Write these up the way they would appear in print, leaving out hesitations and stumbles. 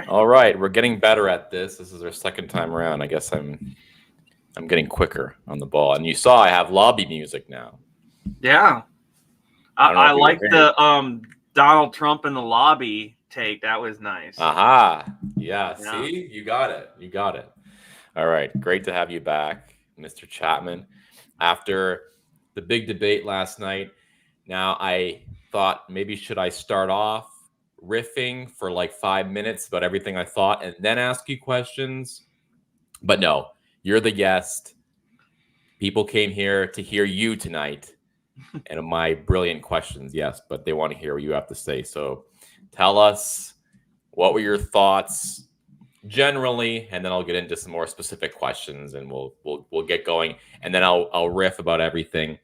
All right, we're getting better at this. This is our second time around. I guess I'm getting quicker on the ball. And you saw I have lobby music now. Yeah. I don't know I if you were like hearing. the Donald Trump in the lobby take. That was nice. Aha. Yeah, Yeah. see? You got it. You got it. All right. Great to have you back, Mr. Chapman. After the big debate last night, now I thought maybe should I start off riffing for like 5 minutes about everything I thought and then ask you questions? But no, you're the guest. People came here to hear you tonight and my brilliant questions, yes, but they want to hear what you have to say. So tell us, what were your thoughts generally, and then I'll get into some more specific questions and we'll get going. And then I'll riff about everything.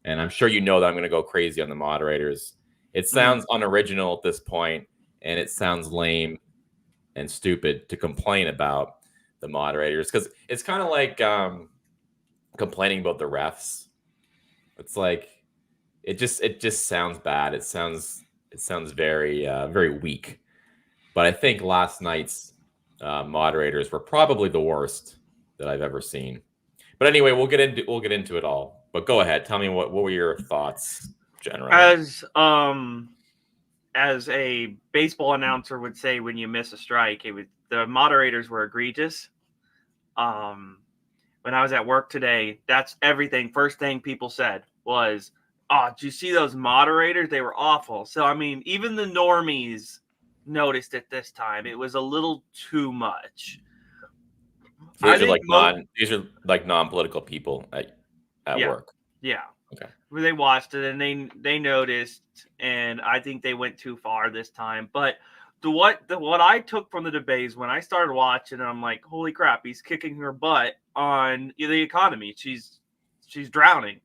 And I'm sure you know that I'm gonna go crazy on the moderators. It sounds unoriginal at this point, and it sounds lame and stupid to complain about the moderators because it's kind of like complaining about the refs. It's like it just sounds bad. It sounds very very weak. But I think last night's moderators were probably the worst that I've ever seen. But anyway, we'll get into it all. But go ahead, tell me what were your thoughts generally? As a baseball announcer would say when you miss a strike, the moderators were egregious. When I was at work today, that's everything. First thing people said was, "Oh, did you see those moderators? They were awful." So I mean, even the normies noticed it this time. It was a little too much. So these are like non-political people at Yeah, work. yeah. Okay. They watched it and they noticed, and I think they went too far this time. But what I took from the debates when I started watching, I'm like, holy crap, he's kicking her butt on the economy. She's drowning.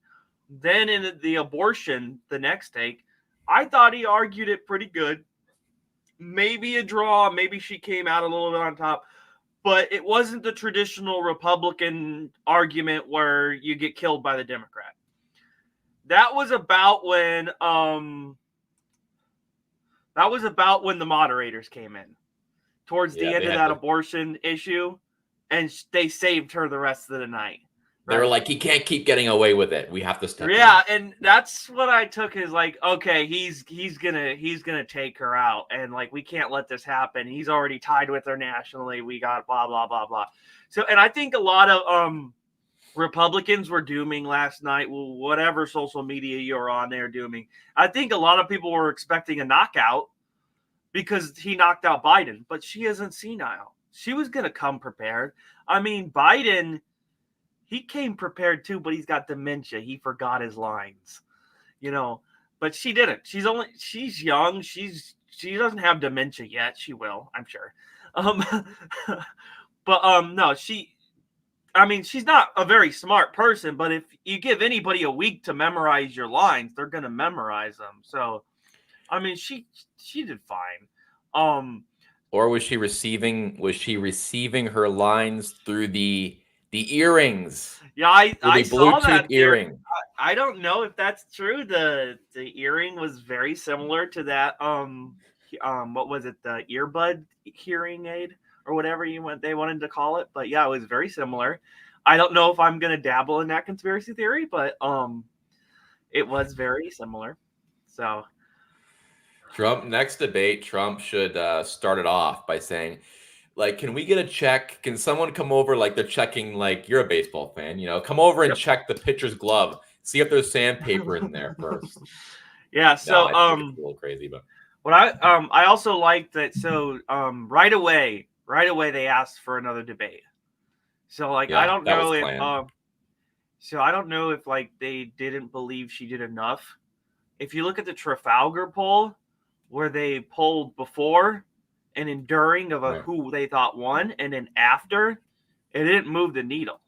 Then in the abortion, the next take, I thought he argued it pretty good. Maybe a draw, maybe she came out a little bit on top, but it wasn't the traditional Republican argument where you get killed by the Democrat. That was about when the moderators came in towards the end of that abortion issue, and they saved her the rest of the night. They were like, he can't keep getting away with it. We have to step in. Yeah, and that's what I took as like, okay, he's gonna take her out, and like we can't let this happen. He's already tied with her nationally. We got blah blah blah blah. So, and I think a lot of Republicans were dooming last night. Well, whatever social media you're on, they're dooming. I think a lot of people were expecting a knockout because he knocked out Biden, but she isn't senile. She was going to come prepared. I mean, Biden, he came prepared too, but he's got dementia. He forgot his lines, but she didn't. She's young. She doesn't have dementia yet. She will, I'm sure. But no, she's not a very smart person, but if you give anybody a week to memorize your lines, they're going to memorize them. So, I mean, she did fine. Or was she receiving her lines through the earrings? Yeah, I saw Bluetooth that earring. I don't know if that's true. The earring was very similar to that. What was it? The earbud hearing aid or whatever they wanted to call it. But yeah, it was very similar. I don't know if I'm gonna dabble in that conspiracy theory, but it was very similar. So Next debate, Trump should start it off by saying, like, can we get a check? Can someone come over? Like, they're checking, like, you're a baseball fan, come over and check the pitcher's glove. See if there's sandpaper in there first. Yeah, so no, I think it's a little crazy, but what I also like that. So right away they asked for another debate. So like I don't know if I don't know if like they didn't believe she did enough. If you look at the Trafalgar poll, where they polled before and in during of who they thought won, and then after, it didn't move the needle.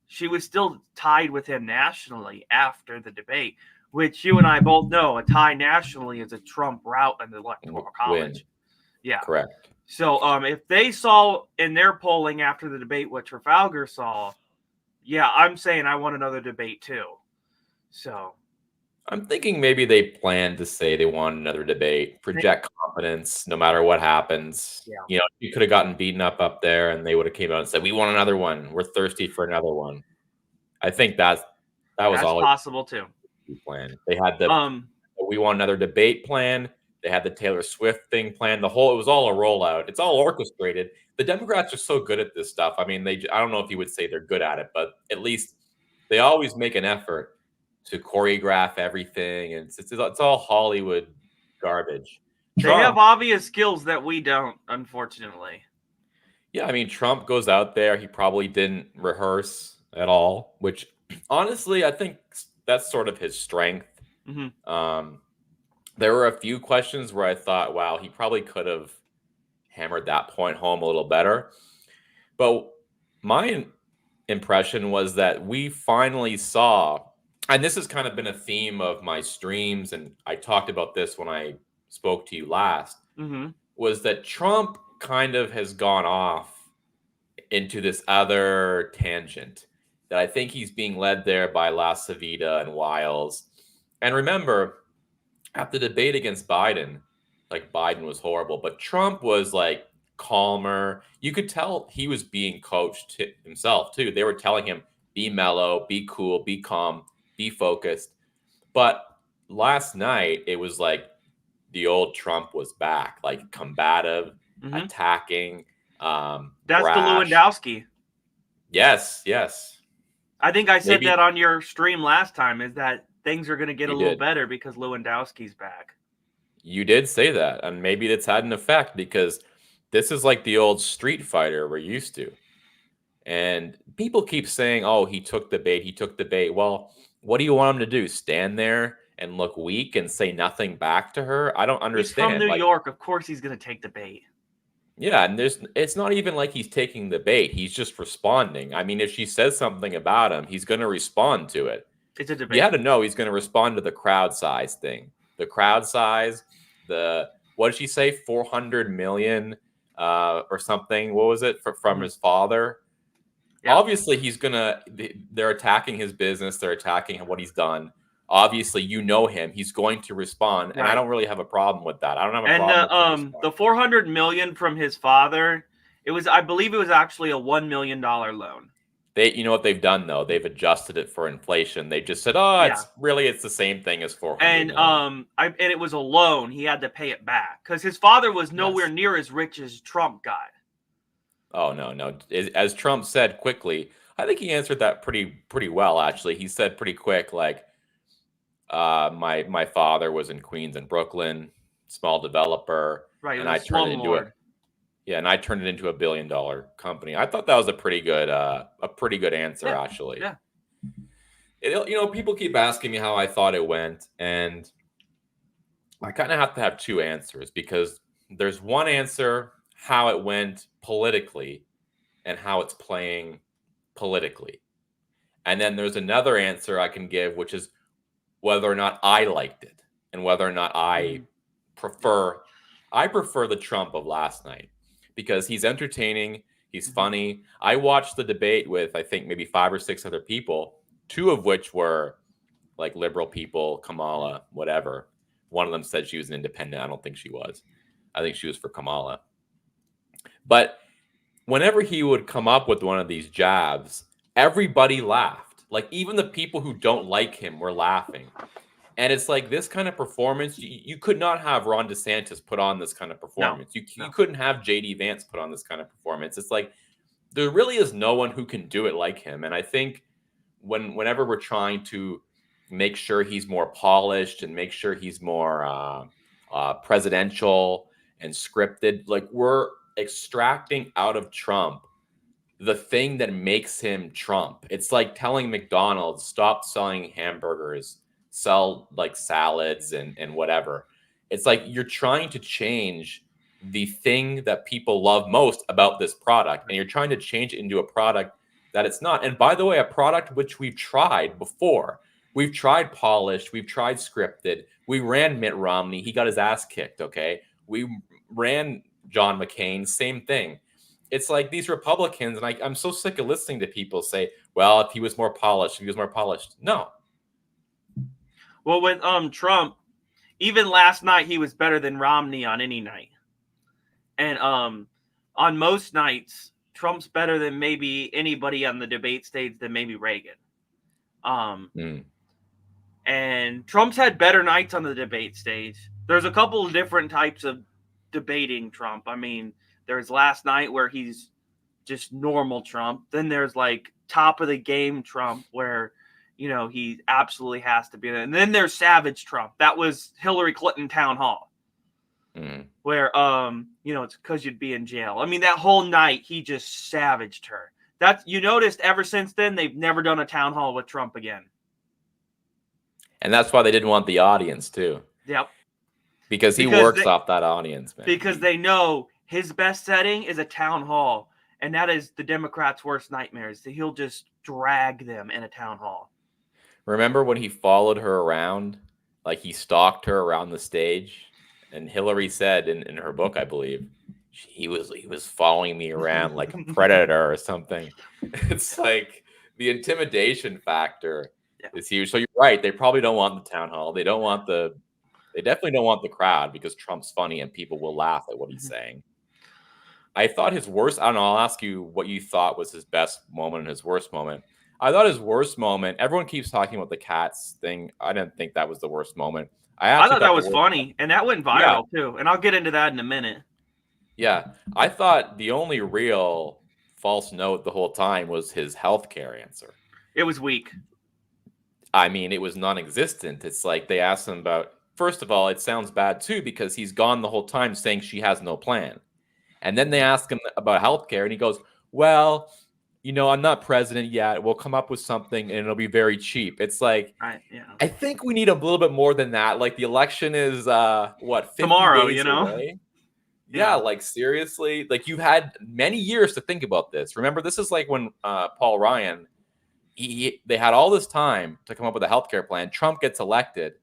She was still tied with him nationally after the debate, which you and I both know a tie nationally is a Trump route in the electoral college. Win. Yeah. Correct. So if they saw in their polling after the debate what Trafalgar saw, yeah, I'm saying I want another debate too. So I'm thinking maybe they planned to say they want another debate, project confidence no matter what happens. Yeah, You know, you could have gotten beaten up there, and they would have came out and said, "We want another one. We're thirsty for another one." I think that was that's always possible too. the plan. They had the Um, "We want another debate" plan. They had the Taylor Swift thing planned. It was all a rollout. It's all orchestrated. The Democrats are so good at this stuff. I mean, I don't know if you would say they're good at it, but at least they always make an effort to choreograph everything, and it's all Hollywood garbage. they have Trump, obvious skills that we don't, unfortunately. yeah, I mean, Trump goes out there. He probably didn't rehearse at all, which honestly, I think that's sort of his strength. Hmm. Um, there were a few questions where I thought, wow, he probably could have hammered that point home a little better. But my impression was that we finally saw, and this has kind of been a theme of my streams, and I talked about this when I spoke to you last, Hmm. was that Trump kind of has gone off into this other tangent that I think he's being led there by La Savita and Wiles. And remember, at the debate against Biden, like Biden was horrible, but Trump was like calmer. You could tell he was being coached himself too. They were telling him, be mellow, be cool, be calm, be focused. But last night, it was like the old Trump was back, like combative, Hmm. attacking, That's the brash. Lewandowski. Yes, yes. I think I said that Maybe on your stream last time. Is that things are going to get a you little did. better because Lewandowski's back. You did say that, and maybe it's had an effect because this is like the old Street Fighter we're used to. And people keep saying, "Oh, he took the bait. He took the bait." Well, what do you want him to do? Stand there and look weak and say nothing back to her? I don't He's from understand. New Like, York. Of course, he's going to take the bait. yeah, and it's not even like he's taking the bait. He's just responding. I mean, if she says something about him, he's going to respond to it. It's a You debate. had to know he's going to respond to the crowd size thing. The crowd size, what did she say? 400 million or something. What was it from his father? Yeah. Obviously, they're attacking his business. They're attacking what he's done. Obviously, you know him. He's going to respond, and I Right. don't really have a problem with that. I don't have a And problem with him responding. the 400 million from his father, I believe it was actually a $1 million loan. You know what they've done though? They've adjusted it for inflation. They just said, "Oh, Yeah. it's the same thing as 400 And million." and it was a loan. He had to pay it back because his father was nowhere Yes. near as rich as Trump got. Oh no. As Trump said quickly, I think he answered that pretty well actually. He said pretty quick like my father was in Queens and Brooklyn, small developer, Right. It and was I a turned it into slumlord. and I turned it into a $1 billion company. I thought that was a pretty good answer Yeah. actually. Yeah. People keep asking me how I thought it went, and I kind of have to have two answers because there's one answer how it went politically and how it's playing politically. And then there's another answer I can give, which is whether or not I liked it and whether or not Mhm. I prefer the Trump of last night because he's entertaining, he's Mhm. funny. I watched the debate with I think maybe 5 or 6 other people, two of which were like liberal people, Kamala, whatever. One of them said she was an independent. I don't think she was. I think she was for Kamala. But whenever he would come up with one of these jabs, everybody laughed. Like even the people who don't like him were laughing. And it's like this kind of performance, you could not have Ron DeSantis put on this kind of performance. No. You couldn't have JD Vance put on this kind of performance. It's like there really is no one who can do it like him. And I think whenever we're trying to make sure he's more polished and make sure he's more presidential and scripted, like we're extracting out of Trump the thing that makes him Trump. It's like telling McDonald's stop selling hamburgers, sell like salads and whatever. It's like you're trying to change the thing that people love most about this product, and you're trying to change it into a product that it's not. And by the way, a product which we've tried before. We've tried polished, we've tried scripted. We ran Mitt Romney, he got his ass kicked, okay? We ran John McCain, same thing. It's like these Republicans, and I'm so sick of listening to people say, well, if he was more polished, if he was more polished. No. Well, with Trump, even last night he was better than Romney on any night. And on most nights, Trump's better than maybe anybody on the debate stage than maybe Reagan. And Trump's had better nights on the debate stage. There's a couple of different types of debating Trump. I mean, there's last night where he's just normal Trump. Then there's like top of the game Trump where, he absolutely has to be there. And then there's savage Trump. That was Hillary Clinton town hall. Where it's because you'd be in jail. I mean, that whole night he just savaged her. You noticed ever since then they've never done a town hall with Trump again. And that's why they didn't want the audience too. Yep. Because he works off that audience, man. Because they know his best setting is a town hall, and that is the Democrats' worst nightmares. He'll just drag them in a town hall. Remember when he followed her around, like he stalked her around the stage? And Hillary said in her book, I believe, he was following me around like a predator or something. It's like the intimidation factor is huge. So you're right. They probably don't want the town hall. They definitely don't want the crowd because Trump's funny and people will laugh at what he's saying. I thought his worst, I don't know, I'll ask you what you thought was his best moment and his worst moment. I thought his worst moment, everyone keeps talking about the cats thing. I didn't think that was the worst moment. I thought that was funny, and that went viral too. And I'll get into that in a minute. Yeah. I thought the only real false note the whole time was his healthcare answer. It was weak. I mean, it was non-existent. It's like they asked him about, first of all, it sounds bad too because he's gone the whole time saying she has no plan. And then they ask him about healthcare and he goes, well, I'm not president yet. We'll come up with something and it'll be very cheap. It's like, I think we need a little bit more than that. Like the election is 50 tomorrow, days away? Yeah, like seriously, like you've had many years to think about this. Remember, this is like when Paul Ryan, they had all this time to come up with a healthcare plan. Trump gets elected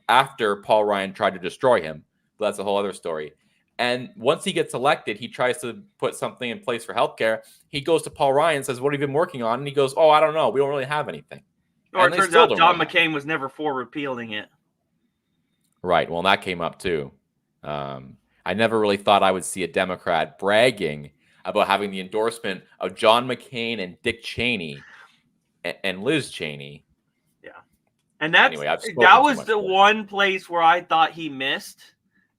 after Paul Ryan tried to destroy him. But that's a whole other story. And once he gets elected, he tries to put something in place for healthcare. He goes to Paul Ryan and says, what have you been working on? And he goes, oh, I don't know. We don't really have anything. Or it turns out John McCain was never for repealing it. Right. Well, that came up too. I never really thought I would see a Democrat bragging about having the endorsement of John McCain and Dick Cheney and Liz Cheney. Yeah. And that was the one place where I thought he missed.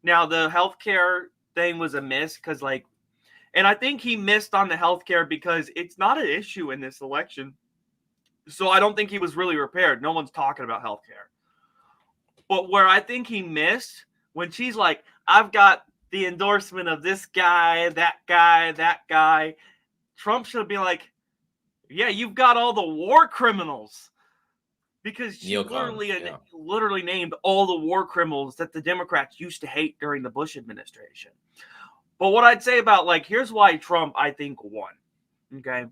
Now, the healthcare thing was a miss because, and I think he missed on the healthcare because it's not an issue in this election. So I don't think he was really prepared. No one's talking about healthcare. But where I think he missed, when she's like, I've got the endorsement of this guy, that guy, Trump should be like, yeah, you've got all the war criminals. Because she literally named all the war criminals that the Democrats used to hate during the Bush administration. But what I'd say about, here's why Trump, I think, won. Okay?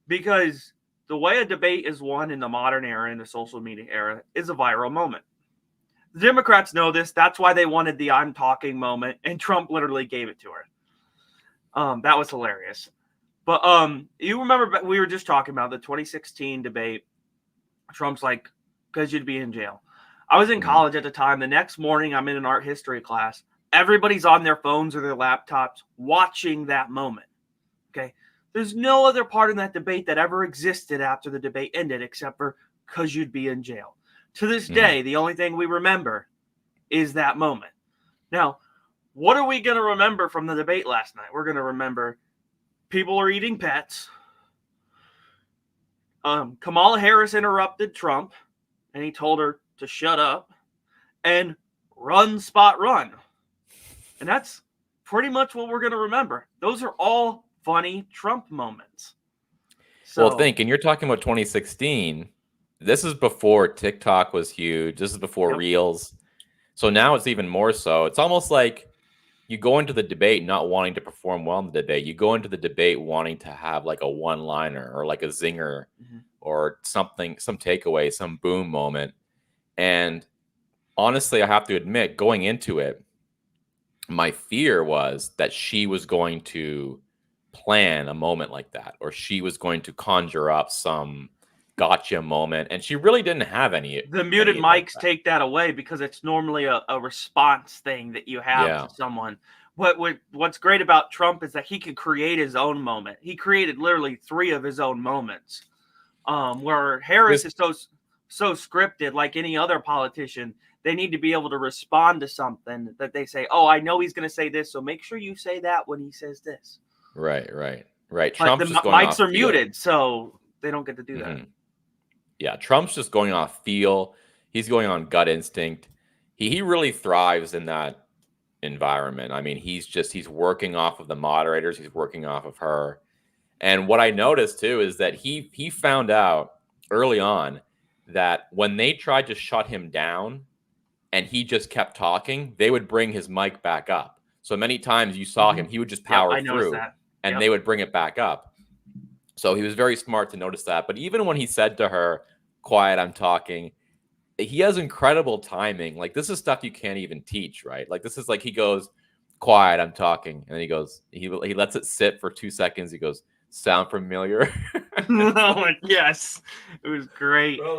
Because the way a debate is won in the modern era, in the social media era, is a viral moment. The Democrats know this. That's why they wanted the I'm talking moment, and Trump literally gave it to her. That was hilarious. But you remember we were just talking about the 2016 debate. Trump's like, because you'd be in jail. I was in college at the time. The next morning, I'm in an art history class. Everybody's on their phones or their laptops watching that moment. Okay? There's no other part in that debate that ever existed after the debate ended except for because you'd be in jail. To this day, the only thing we remember is that moment. Now, what are we going to remember from the debate last night? We're going to remember people are eating pets. Kamala Harris interrupted Trump, and he told her to shut up and run, spot, run. And that's pretty much what we're going to remember. Those are all funny Trump moments. So, well, and you're talking about 2016. This is before TikTok was huge. This is before Reels. So now it's even more so. It's almost like you go into the debate not wanting to perform well in the debate. You go into the debate wanting to have like a one-liner or like a zinger or something, some takeaway, some boom moment. And honestly, I have to admit, going into it, my fear was that she was going to plan a moment like that, or she was going to conjure up some gotcha moment, and she really didn't have any The muted like mics that. take that away because it's normally a response thing that you have Yeah. to someone. What's great about Trump is that he can create his own moment. He created literally 3 of his own moments. Where Harris is so scripted, like any other politician, they need to be able to respond to something that they say, "Oh, I know he's going to say this, so make sure you say that when he says this." Right, right, right. But the Trump's just going mics off are feel. muted, so they don't get to do that. Mhm. Yeah, Trump's just going off feel. He's going on gut instinct. He really thrives in that environment. I mean, he's working off of the moderators. He's working off of her. And what I noticed too is that he found out early on that when they tried to shut him down and he just kept talking, they would bring his mic back up. So many times you saw him, he would just Yep, power I noticed through that. and Yep. they would bring it back up. So he was very smart to notice that. But even when he said to her, "Quiet, I'm talking," he has incredible timing. Like this is stuff you can't even teach, right? Like this is like he goes, "Quiet, I'm talking," and then he lets it sit for 2 seconds. He goes, "Sound familiar?" Yes, it was great. Bro,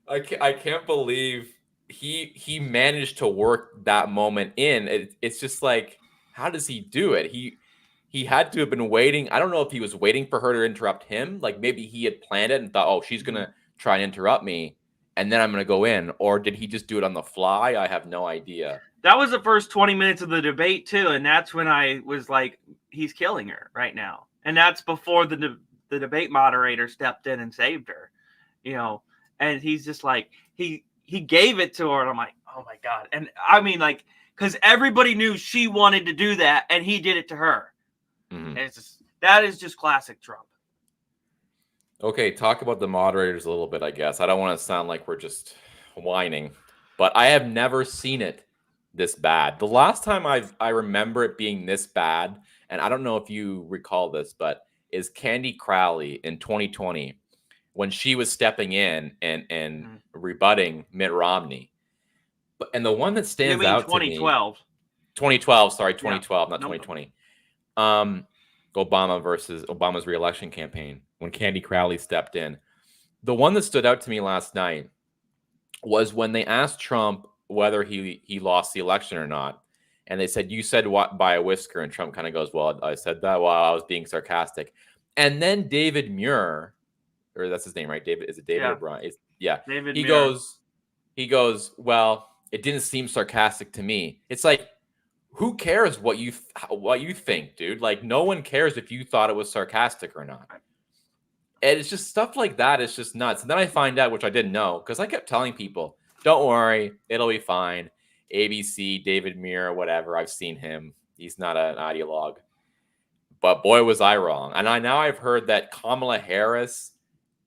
like I can't believe he managed to work that moment in. It's just like, how does he do it? He had to have been waiting. I don't know if he was waiting for her to interrupt him. Like maybe he had planned it and thought, "Oh, she's gonna try and interrupt me, and then I'm gonna go in." Or did he just do it on the fly? I have no idea. That was the first 20 minutes of the debate too, and that's when I was like, he's killing her right now. And that's before the debate moderator stepped in and saved her. You know, and he's just like he gave it to her, and I'm like, oh my god. And I mean, like, because everybody knew she wanted to do that, and he did it to her. Mhm. And it's just, that is just classic Trump. Okay, talk about the moderators a little bit, I guess. I don't want to sound like we're just whining, but I have never seen it this bad. The last time I remember it being this bad, and I don't know if you recall this, but is Candy Crowley in 2020 when she was stepping in and rebutting Mitt Romney. But and the one that You stands mean out to me, 2012? 2012, sorry, Yeah. 2012, not Nope. 2020. Obama versus Obama's reelection campaign when Candy Crowley stepped in. The one that stood out to me last night was when they asked Trump whether he lost the election or not. And they said, "You said what by a whisker?" And Trump kind of goes, "Well, I said that while I was being sarcastic." And then David Muir, or that's his name, right? David, is it David Yeah. or Brian? Yeah. David He Muir. goes, "Well, it didn't seem sarcastic to me." It's like, who cares what you think, dude? Like, no one cares if you thought it was sarcastic or not. And it's just stuff like that. It's just nuts. And then I find out, which I didn't know, because I kept telling people, "Don't worry, it'll be fine." ABC, David Muir, whatever. I've seen him. He's not an ideologue. But boy, was I wrong. And now I've heard that Kamala Harris,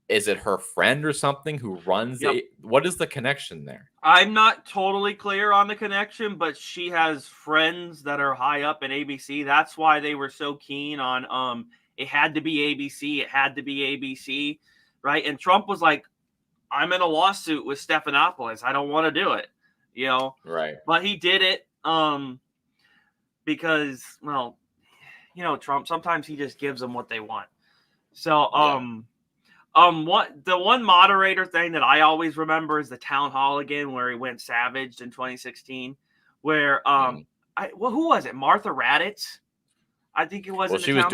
is it her friend or something who runs Yep. it? What is the connection there? I'm not totally clear on the connection, but she has friends that are high up in ABC. That's why they were so keen on it had to be ABC, it had to be ABC, right? And Trump was like, I'm in a lawsuit with Stephanopoulos. I don't want to do it, you know. Right. But he did it because, well, you know, Trump, sometimes he just gives them what they want. So what the one moderator thing that I always remember is the town hall again, where he went savage in 2016, where who was it? Martha Raddatz, I think it was Well, in the town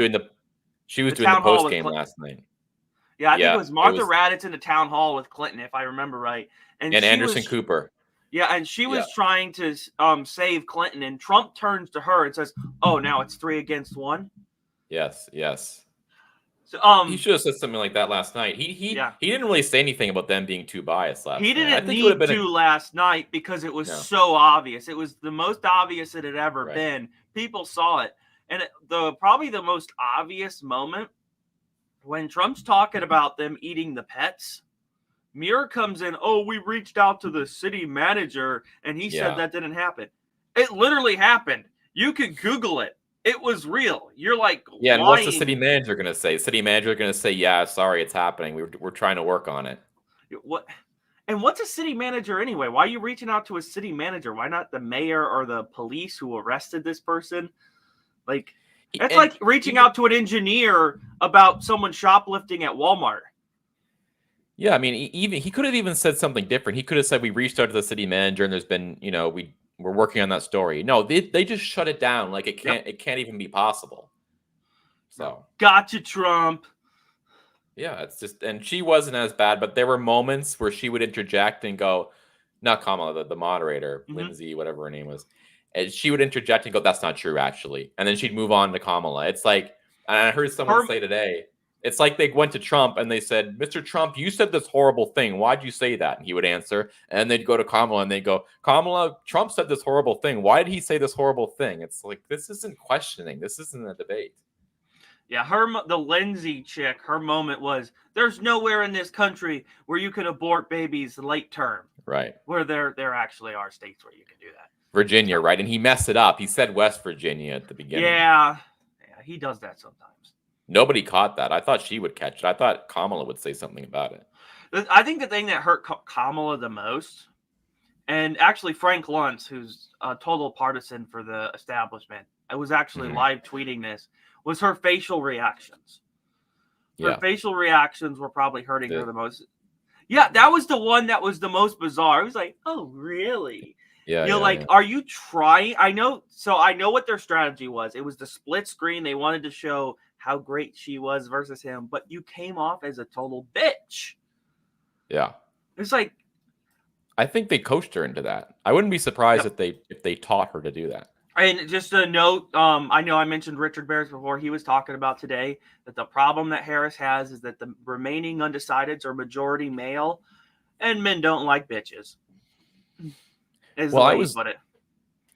she was doing the town hall post with game Clinton. last night. Yeah, I think it Yeah, was Martha Raddatz in the town hall with Clinton, if I remember right. and Anderson Cooper. Yeah, and she was trying to save Clinton, and Trump turns to her and says, "Oh, now it's 3 against 1." Yes. So He should have said something like that last night. He didn't really say anything about them being too biased last he night. I didn't think it would have need been to last night because it was so obvious. It was the most obvious it had ever been. People saw it, and probably the most obvious moment when Trump's talking about them eating the pets. Muir comes in, "Oh, we reached out to the city manager, and he said that didn't happen." It literally happened. You could Google it. It was real. You're like, Yeah, and what's the city lying. manager going to say? City manager going to say, "Yeah, sorry, it's happening. We're trying to work on it." What? And what's a city manager anyway? Why are you reaching out to a city manager? Why not the mayor or the police who arrested this person? Like, that's like reaching out to an engineer about someone shoplifting at Walmart. Yeah, I mean, even he could have even said something different. He could have said we reached out to the city manager and there's been, we're working on that story. No, they just shut it down. Like Yep. it can't even be possible. Yep. So Gotcha, Trump. yeah, it's just, and she wasn't as bad, but there were moments where she would interject and go, not Kamala, the moderator, Mm-hmm. Lindsay, whatever her name was, and she would interject and go, "That's not true, actually," and then she'd move on to Kamala. It's like, and I heard someone say today, it's like they went to Trump and they said, "Mr. Trump, you said this horrible thing. Why'd you say that?" And he would answer, and they'd go to Kamala and they go, "Kamala, Trump said this horrible thing. Why did he say this horrible thing?" It's like, this isn't questioning. This isn't a debate. Yeah, the Lindsay chick, her moment was, there's nowhere in this country where you can abort babies late term. Right. Where there actually are states where you can do that. Virginia, right? And he messed it up. He said West Virginia at the beginning. Yeah, he does that sometimes. Nobody caught that. I thought she would catch it. I thought Kamala would say something about it. I think the thing that hurt Kamala the most, and actually Frank Luntz, who's a total partisan for the establishment, I was actually live tweeting this, was her facial reactions. Her facial reactions were probably hurting her the most. Yeah, that was the one that was the most bizarre. It was like, oh, really? Yeah. Are you trying? I know what their strategy was. It was the split screen. They wanted to show how great she was versus him, but you came off as a total bitch. Yeah. It's like, I think they coached her into that. I wouldn't be surprised if they taught her to do that. And just a note, I know I mentioned Richard Bears before. He was talking about today that the problem that Harris has is that the remaining undecideds are majority male, and men don't like bitches.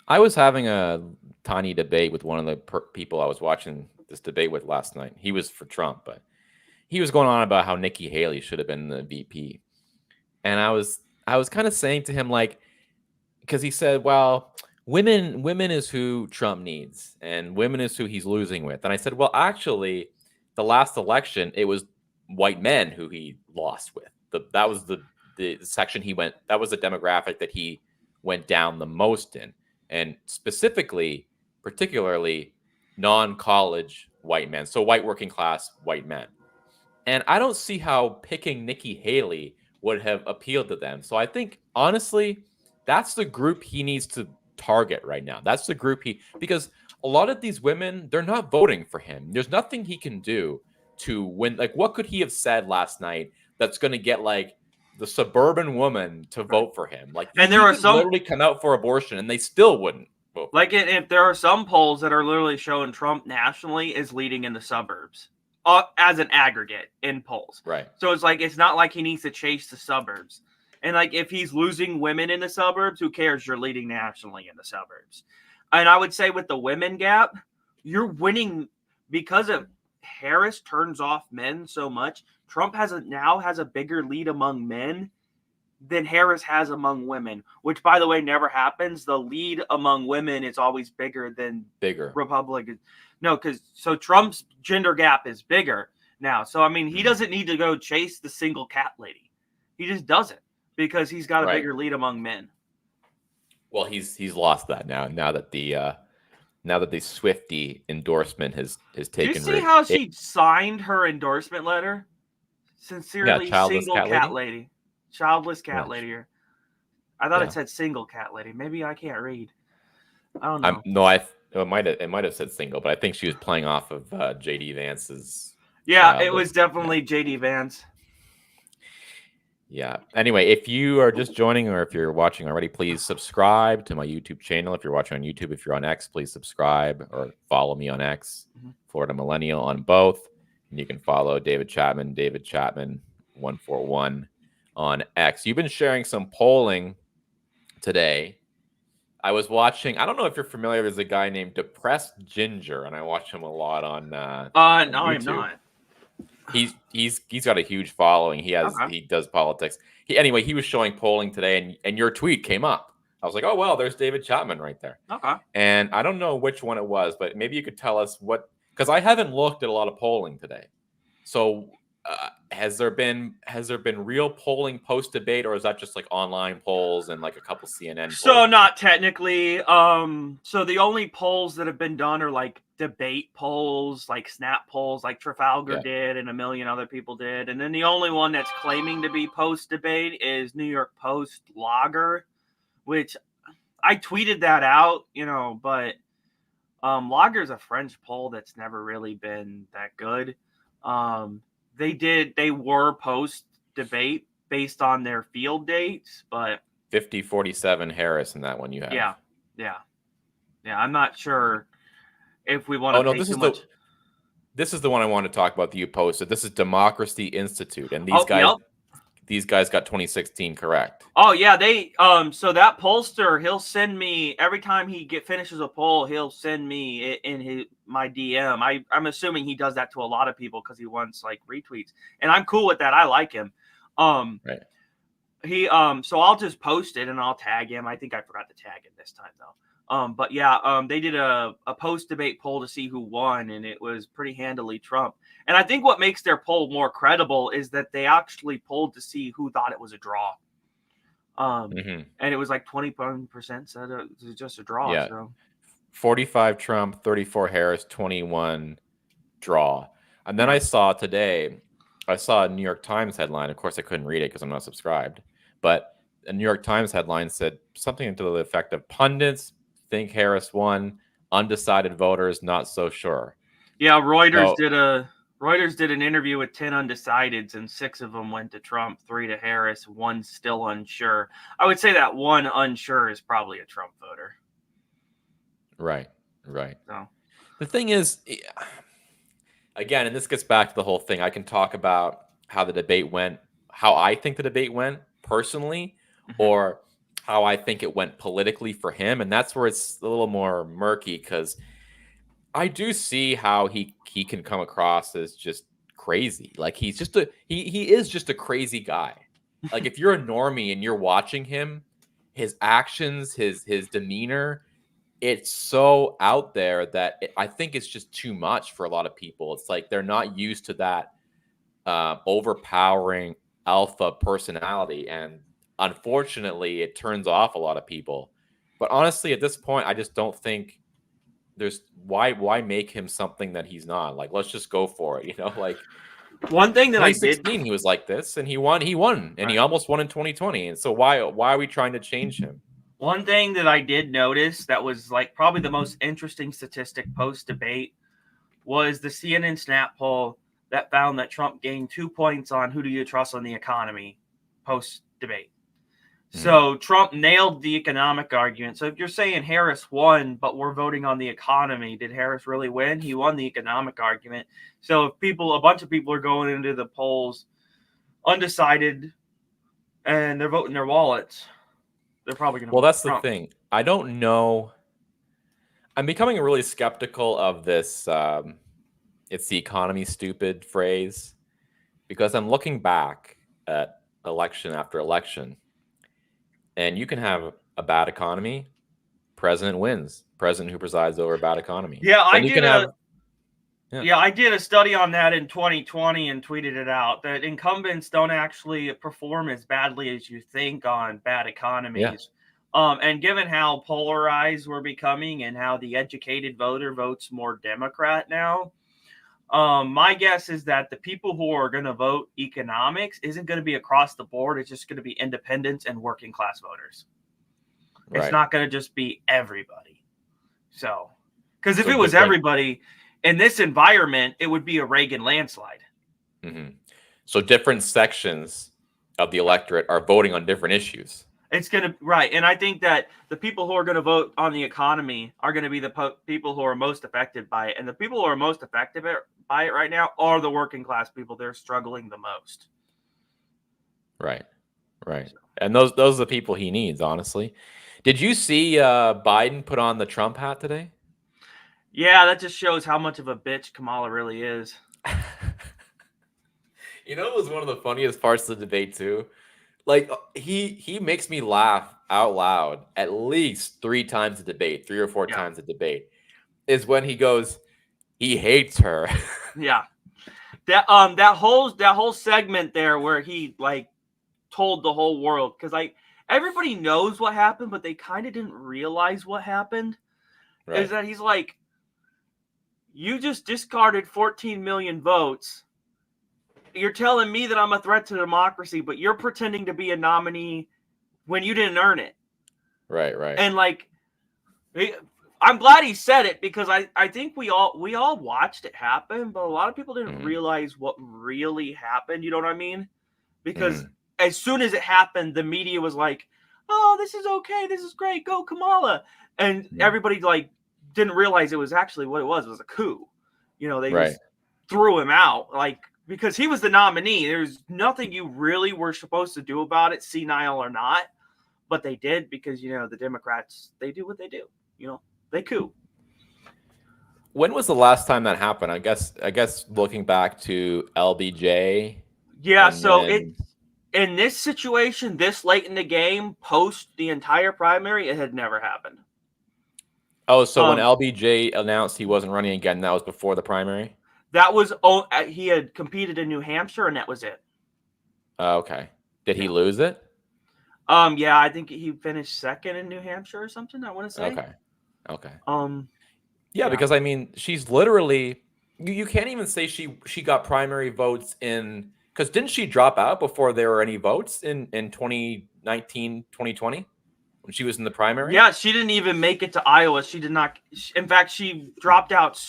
I was having a tiny debate with one of the people I was watching this debate with last night. He was for Trump, but he was going on about how Nikki Haley should have been the VP, and I was kind of saying to him, like, because he said, well, women is who Trump needs, and women is who he's losing with. And I said, well, actually, the last election, it was white men who he lost with. That was the section he went. That was the demographic that he went down the most in, and particularly non-college white men, so white working class white men. And I don't see how picking Nikki Haley would have appealed to them. So I think, honestly, that's the group he needs to target right now. That's the group because a lot of these women, they're not voting for him. There's nothing he can do to win. Like, what could he have said last night that's going to get, like, the suburban woman to vote for him? Like, and there are some literally come out for abortion and they still wouldn't vote. Like, if there are some polls that are literally showing Trump nationally is leading in the suburbs. As an aggregate in polls. Right. So it's like, it's not like he needs to chase the suburbs. And like, if he's losing women in the suburbs, who cares? You're leading nationally in the suburbs. And I would say with the women gap, you're winning because of Harris turns off men so much. Trump now has a bigger lead among men than Harris has among women, which, by the way, never happens. The lead among women is always bigger than Republicans. No, so Trump's gender gap is bigger now. So, I mean, he doesn't need to go chase the single cat lady. He just doesn't, because he's got a bigger lead among men. Well, he's lost that now that the Swiftie endorsement has taken. Did you see how she signed her endorsement letter? Sincerely, single cat lady. Childless cat lady. I thought it said single cat lady. Maybe I can't read. I don't know. It might have said single, but I think she was playing off of JD Vance's. Yeah, it was definitely JD Vance. Yeah. Anyway, if you are just joining or if you're watching already, please subscribe to my YouTube channel. If you're watching on YouTube, if you're on X, please subscribe or follow me on X, Florida Millennial on both. And you can follow David Chapman 141 on X. You've been sharing some polling today. I was watching, I don't know if you're familiar, there's a guy named Depressed Ginger, and I watch him a lot on no, I'm not. He's got a huge following. He does politics. He was showing polling today, and your tweet came up. I was like, oh well, there's David Chapman right there. Okay. And I don't know which one it was, but maybe you could tell us because I haven't looked at a lot of polling today. So has there been real polling post debate, or is that just like online polls and like a couple CNN polls? So not technically. So the only polls that have been done are like debate polls, like snap polls, like Trafalgar Yeah. did and a million other people did. And then the only one that's claiming to be post debate is New York Post Logger, which I tweeted that out, but Logger's a French poll that's never really been that good. They were post debate based on their field dates, but 50-47 Harris in that one you have. yeah. I'm not sure if we want Oh to no, pay too much. this is the one I want to talk about that you posted. This is Democracy Institute, and Yep. these guys got 2016 correct. Oh yeah, they so that pollster, he'll send me every time he finishes a poll, he'll send me it in my DM. I'm assuming he does that to a lot of people because he wants like retweets, and I'm cool with that. I like him. Right. He so I'll just post it and I'll tag him. I think I forgot to tag him this time though. But yeah, they did a post debate poll to see who won, and it was pretty handily Trump. And I think what makes their poll more credible is that they actually polled to see who thought it was a draw. And it was like 21% said it was just a draw. Yeah. So 45 Trump, 34 Harris, 21 draw. And then I saw today, a New York Times headline. Of course, I couldn't read it because I'm not subscribed. But a New York Times headline said something to the effect of pundits think Harris won, undecided voters not so sure. Yeah, Reuters did an interview with 10 undecideds, and 6 of them went to Trump, 3 to Harris, 1 still unsure. I would say that 1 unsure is probably a Trump voter. Right. So The thing is, again, and this gets back to the whole thing, I can talk about how the debate went, how I think the debate went personally, or how I think it went politically for him. And that's where it's a little more murky, because I do see how he can come across as just crazy. Like he is just a crazy guy. Like if you're a normie and you're watching him, his actions, his demeanor, it's so out there that I think it's just too much for a lot of people. It's like they're not used to that overpowering alpha personality, and unfortunately, it turns off a lot of people. But honestly, at this point, I just don't think there's why make him something that he's not. Like, let's just go for it. Like one thing that 2016, he was like this, and he won, and right. he almost won in 2020. And so why are we trying to change him? One thing that I did notice that was like probably the most interesting statistic post debate was the CNN snap poll that found that Trump gained 2 points on who do you trust on the economy post debate. So Trump nailed the economic argument. So if you're saying Harris won, but we're voting on the economy, did Harris really win? He won the economic argument. So if a bunch of people are going into the polls undecided and they're voting their wallets, they're probably going to vote that's Trump. The thing. I don't know. I'm becoming really skeptical of this. It's the economy stupid phrase, because I'm looking back at election after election, and you can have a bad economy, president wins, president who presides over a bad economy. Yeah, I did a study on that in 2020 and tweeted it out, that incumbents don't actually perform as badly as you think on bad economies. And given how polarized we're becoming and how the educated voter votes more Democrat now, my guess is that the people who are going to vote economics isn't going to be across the board. It's just going to be independents and working class voters. Right. It's not going to just be everybody. So, because if it was everybody in this environment, it would be a Reagan landslide. So different sections of the electorate are voting on different issues. It's going to, right. And I think that the people who are going to vote on the economy are going to be the people who are most affected by it. And the people who are most affected by it right now are the working class people. They're struggling the most. Right. And those are the people he needs, honestly. Did you see Biden put on the Trump hat today? Yeah, that just shows how much of a bitch Kamala really is. It was one of the funniest parts of the debate too. Like he makes me laugh out loud at least 3 times a debate, 3 or 4 times a debate, is when he goes, he hates her. Yeah. That whole segment there where he like told the whole world, because like everybody knows what happened, but they kind of didn't realize what happened. Right. Is that he's like, you just discarded 14 million votes. You're telling me that I'm a threat to democracy, but you're pretending to be a nominee when you didn't earn it. Right. And like, I'm glad he said it, because I think we all watched it happen, but a lot of people didn't realize what really happened. You know what I mean? Because as soon as it happened, the media was like, "Oh, this is okay. This is great. Go Kamala." And everybody like didn't realize it was actually what it was. It was a coup. You know, they just threw him out, like, because he was the nominee. There's nothing you really were supposed to do about it, senile or not. But they did, because, you know, the Democrats, they do what they do. You know, they coup. When was the last time that happened? I guess looking back to LBJ. Yeah, so it's in this situation, this late in the game, post the entire primary, it had never happened. Oh, so when LBJ announced he wasn't running again, that was before the primary? That was, he had competed in New Hampshire, and that was it. Okay. Did he lose it? Yeah, I think he finished second in New Hampshire or something, I want to say. Okay. Yeah, because I mean, she's literally, you can't even say she got primary votes in, because didn't she drop out before there were any votes in 2019, 2020 when she was in the primary? Yeah, she didn't even make it to Iowa. She did not. In fact, she dropped out.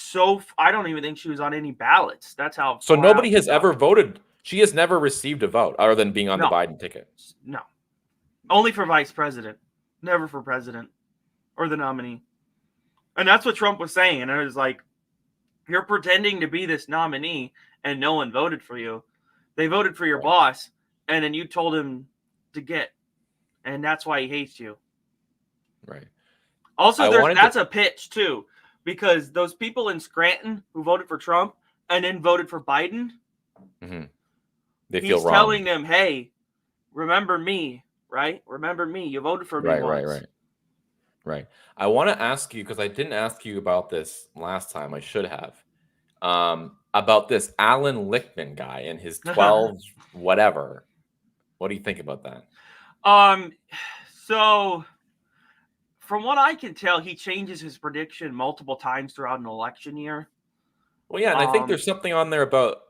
I don't even think she was on any ballots. That's how. So nobody has ever voted. She has never received a vote other than being on the Biden ticket. No. Only for vice president. Never for president or the nominee. And that's what Trump was saying. And it was like, you're pretending to be this nominee and no one voted for you. They voted for your boss, and then you told him to get. And that's why he hates you. Right. Also, that's a pitch, too. Because those people in Scranton who voted for Trump and then voted for Biden, they feel wrong. He's telling them, hey, remember me, right? Remember me. You voted for me once. Right. I want to ask you, because I didn't ask you about this last time. I should have. About this Alan Lichtman guy and his 12 whatever. What do you think about that? So from what I can tell, he changes his prediction multiple times throughout an election year. Well, yeah, and I think there's something on there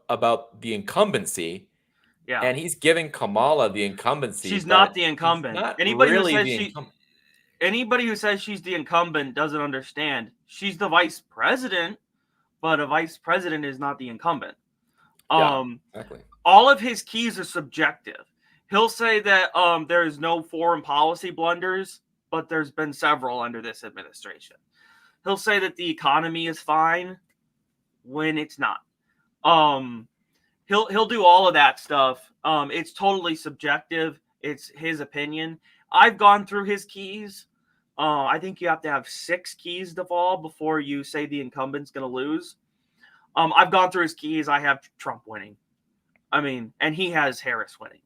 about the incumbency. Yeah. And he's giving Kamala the incumbency. She's not the incumbent. Not anybody who says she's the incumbent doesn't understand. She's the vice president, but a vice president is not the incumbent. Exactly. All of his keys are subjective. He'll say that there is no foreign policy blunders, but there's been several under this administration. He'll say that the economy is fine when it's not. He'll do all of that stuff. It's totally subjective. It's his opinion. I've gone through his keys. I think you have to have 6 keys to fall before you say the incumbent's going to lose. I've gone through his keys. I have Trump winning. I mean, and he has Harris winning.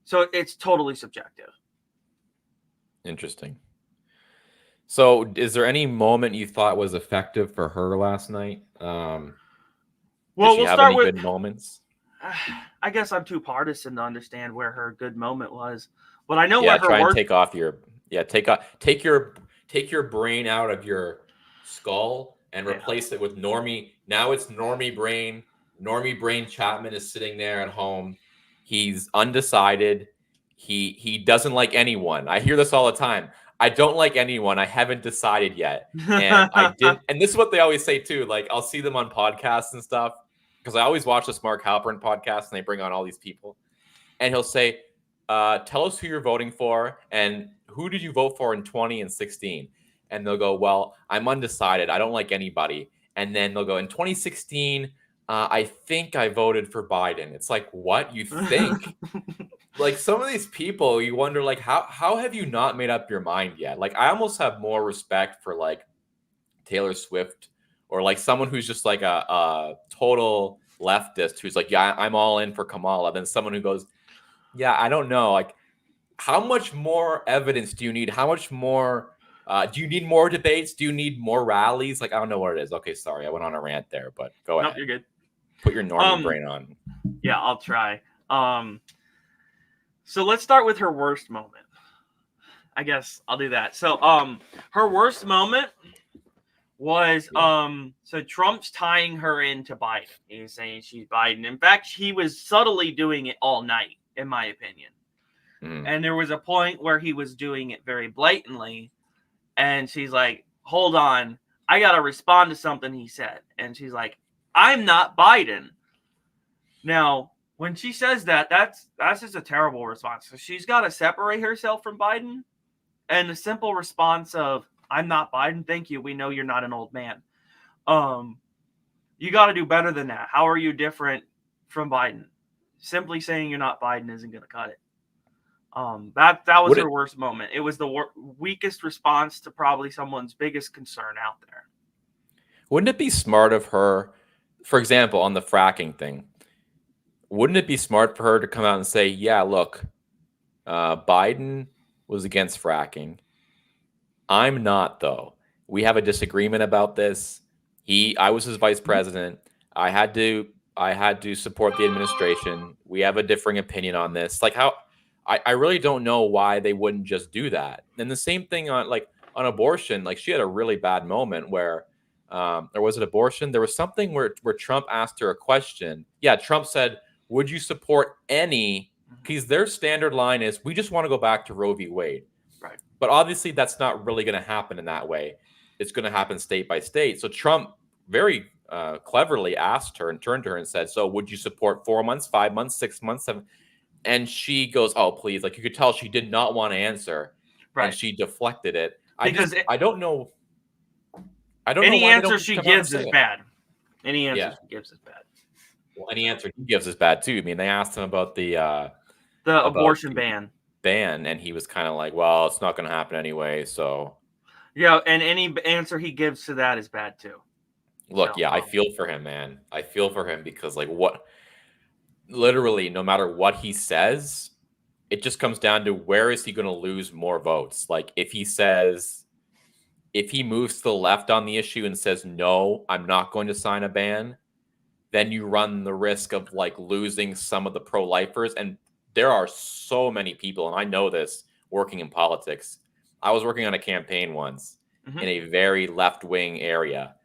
So it's totally subjective. Interesting. So is there any moment you thought was effective for her last night? Well, we'll start with good moments. I guess I'm too partisan to understand where her good moment was, but I know where her try and take off your take your brain out of your skull and replace it with Normie. Now it's Normie brain. Normie brain Chapman is sitting there at home. He's undecided. He doesn't like anyone. I hear this all the time. I don't like anyone. I haven't decided yet. And I did. And this is what they always say too. Like, I'll see them on podcasts and stuff, because I always watch this Mark Halperin podcast and they bring on all these people. And he'll say, tell us who you're voting for and who did you vote for in 20 and 16? And they'll go, well, I'm undecided. I don't like anybody. And then they'll go, in 2016, I think I voted for Biden. It's like, what? You think? Like, some of these people, you wonder, like, how have you not made up your mind yet? Like, I almost have more respect for, like, Taylor Swift, or like someone who's just like a total leftist who's like, yeah, I'm all in for Kamala, than someone who goes, yeah, I don't know. Like, how much more evidence do you need? How much more do you need? More debates? Do you need more rallies? Like, I don't know what it is. Okay, sorry, I went on a rant there, but go ahead. Nope, you're good. Put your Normie brain on. Yeah, I'll try. So let's start with her worst moment. I guess I'll do that. So her worst moment was Yeah. so Trump's tying her into Biden. He's saying she's Biden. In fact, he was subtly doing it all night, in my opinion. Mm. And there was a point where he was doing it very blatantly, and she's like, "Hold on, I gotta respond to something he said." And she's like, "I'm not Biden." Now, when she says that, that's just a terrible response. So she's got to separate herself from Biden, and the simple response of "I'm not Biden, thank you. We know you're not an old man." Um, you got to do better than that. How are you different from Biden? Simply saying you're not Biden isn't going to cut it. That was Would her it worst moment. It was the weakest response to probably someone's biggest concern out there. wouldn't it be smart of her, for example, on the fracking thing? Wouldn't it be smart for her to come out and say, "Yeah, look, Biden was against fracking. I'm not, though. We have a disagreement about this. I was his vice president. I had to, I had to support the administration. We have a differing opinion on this. Like how, I really don't know why they wouldn't just do that. And the same thing on on abortion. Like she had a really bad moment where, or was it abortion? There was something where Trump asked her a question. Yeah, Trump said, "Would you support any?" Because their standard line is, "We just want to go back to Roe v. Wade." Right. But obviously, that's not really going to happen in that way. It's going to happen state by state. So Trump very cleverly asked her and turned to her and said, "So would you support 4 months, 5 months, 6 months, 7?" And she goes, "Oh, please!" Like you could tell she did not want to answer, and Right. she deflected it. Because I don't know. I don't know any why they answer don't just she come out and gives say is it. bad. Any answer Yeah. she gives is bad. Well, any answer he gives is bad too. I mean, they asked him about The about abortion the ban. ban, and he was kind of like, "Well, it's not going to happen anyway." So Yeah, and any answer he gives to that is bad too. look, So, yeah, I feel for him, man. I feel for him because like what literally no matter what he says, it just comes down to where is he going to lose more votes? Like if he moves to the left on the issue and says no, I'm not going to sign a ban, then you run the risk of like losing some of the pro-lifers. And there are so many people, and I know this working in politics. I was working on a campaign once in a very left-wing area,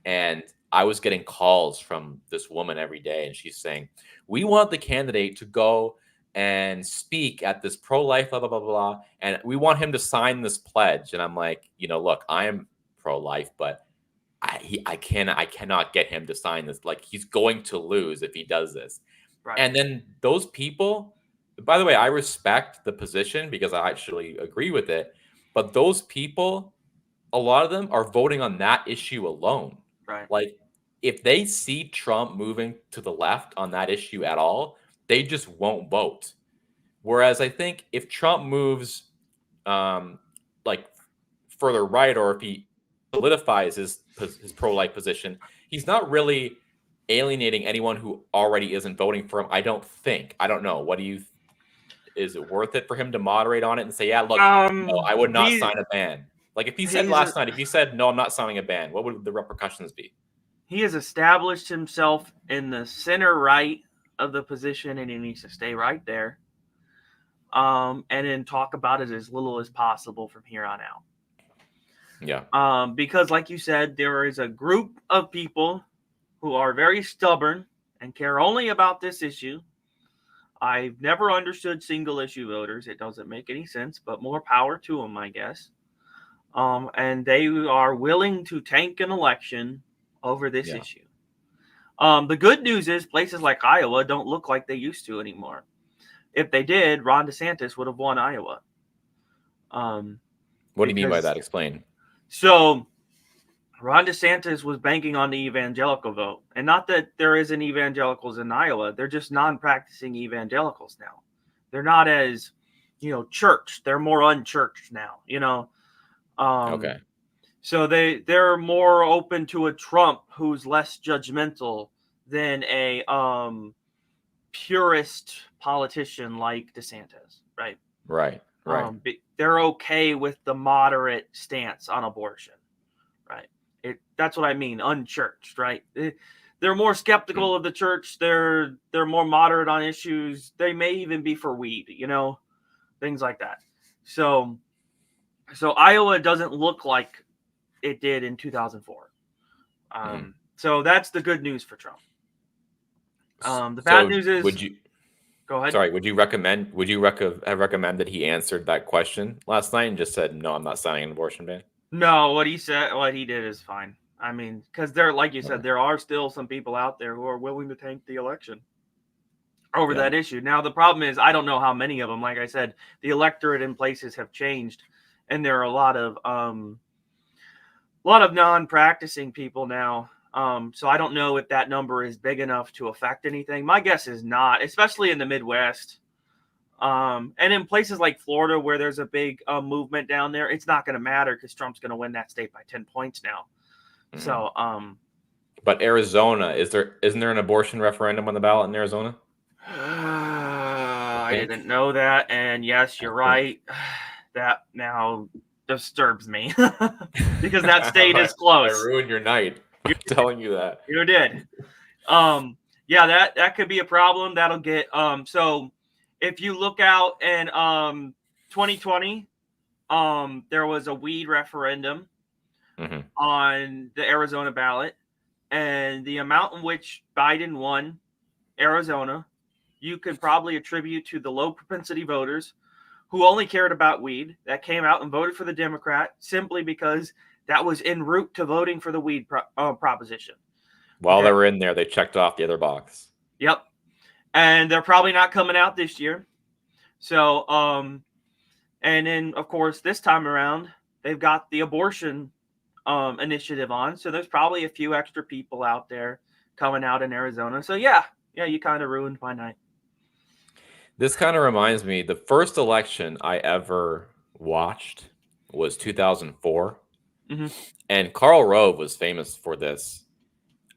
and I was getting calls from this woman every day, and she's saying, "We want the candidate to go and speak at this pro-life, blah blah blah blah, and we want him to sign this pledge." And I'm like, look, I am pro-life, but I cannot get him to sign this. Like he's going to lose if he does this. right. And then those people, by the way, I respect the position because I actually agree with it. But those people, a lot of them are voting on that issue alone. Right. Like if they see Trump moving to the left on that issue at all, they just won't vote. Whereas I think if Trump moves like further right, or if he solidifies his pro life position, he's not really alienating anyone who already isn't voting for him. I don't think. I don't know. What do you? Is it worth it for him to moderate on it and say, "Yeah, look, no, I would not He sign a ban." Like if he said he's last night, if he said, "No, I'm not signing a ban," what would the repercussions be? he has established himself in the center right of the position, and he needs to stay right there. And then talk about it as little as possible from here on out. Yeah. Because, like you said, there is a group of people who are very stubborn and care only about this issue. I've never understood single issue voters. It doesn't make any sense, but more power to them, I guess. And they are willing to tank an election over this Yeah. issue. The good news is places like Iowa don't look like they used to anymore. If they did, Ron DeSantis would have won Iowa. What do you mean by Because that? Explain. so Ron DeSantis was banking on the evangelical vote, and not that there isn't evangelicals in Iowa. They're just non-practicing evangelicals now. They're not as, church. They're more unchurched now. Okay. So they're more open to a Trump who's less judgmental than a purist politician like DeSantis, right? Right. Right. They're okay with the moderate stance on abortion, right? That's what I mean, unchurched, right? They're more skeptical of the church. They're more moderate on issues. They may even be for weed, things like that. So Iowa doesn't look like it did in 2004. So that's the good news for Trump. The bad So news is, would you? go ahead. Sorry, would you recommend? Would you have recommended he answered that question last night and just said, "No, I'm not signing an abortion ban"? No, what he did is fine. I mean, because there, like you said, Okay. there are still some people out there who are willing to tank the election over Yeah. that issue. Now, the problem is, I don't know how many of them. Like I said, the electorate in places have changed, and there are a lot of non-practicing people now. So I don't know if that number is big enough to affect anything. My guess is not, especially in the Midwest. And in places like Florida, where there's a big movement down there, it's not going to matter because Trump's going to win that state by 10 points now. So, but Arizona, isn't there an abortion referendum on the ballot in Arizona? I didn't know that. And yes, you're right. That now disturbs me because that state is close. I ruined your night by telling you that. You did. Yeah, that could be a problem. That'll get so if you look out in 2020, there was a weed referendum on the Arizona ballot, and the amount in which Biden won Arizona, you could probably attribute to the low propensity voters who only cared about weed that came out and voted for the Democrat simply because that was en route to voting for the weed proposition. While they were in there, they checked off the other box. Yep. And they're probably not coming out this year. So, and then, of course, this time around, they've got the abortion initiative on. So there's probably a few extra people out there coming out in Arizona. So, yeah, you kind of ruined my night. This kind of reminds me, the first election I ever watched was 2004. And Karl Rove was famous for this.